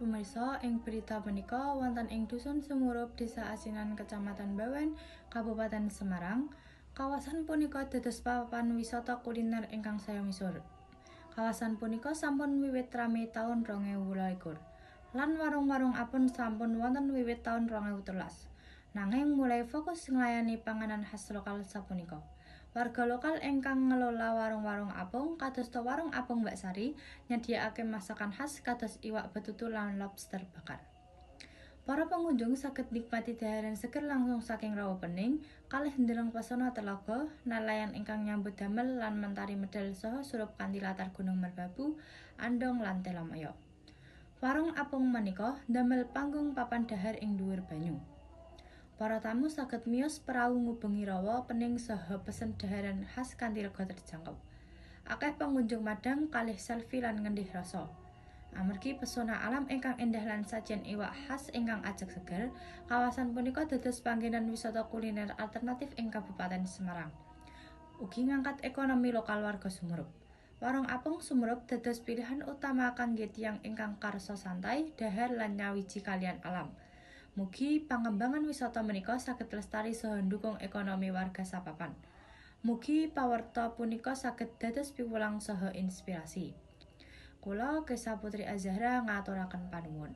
pemirsa, ing berita punika wonten ing Dusun Sumurup, Desa Asinan, Kecamatan Bawen, Kabupaten Semarang. Kawasan punika dados papan wisata kuliner ingkang saya misuwur. Kawasan punika sampun wiwit rame taun 2022. Lan warung-warung apun sampun wonten wiwit taun 2013. Nanging mulai fokus nglayani panganan khas lokal sapunika. Warga lokal ingkang ngelola warung-warung apung kadosta warung apung Mbak Sari nyediakake masakan khas kados iwak betutu lan lobster bakar. Para pengunjung saged nikmati daharan seger langsung saking rawa bening, kalih ndereng pesona telaga, nelayan ingkang nyambut damel lan mentari medal saha surup kanthi latar Gunung Merbabu, Andong lan Telomoyo. Warung apung menika ndamel panggung papan dahar ing dhuwur banyu. Para tamu saged miyos prau ngubengi rawa pening saha pesen daharan khas kanthi rega terjangkau. Akeh pengunjung madang kalih selfie lan ngendih rasa. Amargi pesona alam ingkang endah lan sajian iwak khas ingkang ajeg seger, kawasan punika dados panggenan wisata kuliner alternatif ing Kabupaten Semarang. Ugi ngangkat ekonomi lokal warga Sumurup. Warung apung Sumurup dados pilihan utama kangge tiyang ingkang karsa santai, dahar lan nyawiji kaliyan alam. Mugi pangembangan wisata menika saged lestari saha ndukung ekonomi warga sapapan. Mugi pawarta punika saged dados piwulang saha inspirasi. Kula Kesa Putri Azahra ngaturaken panuwun.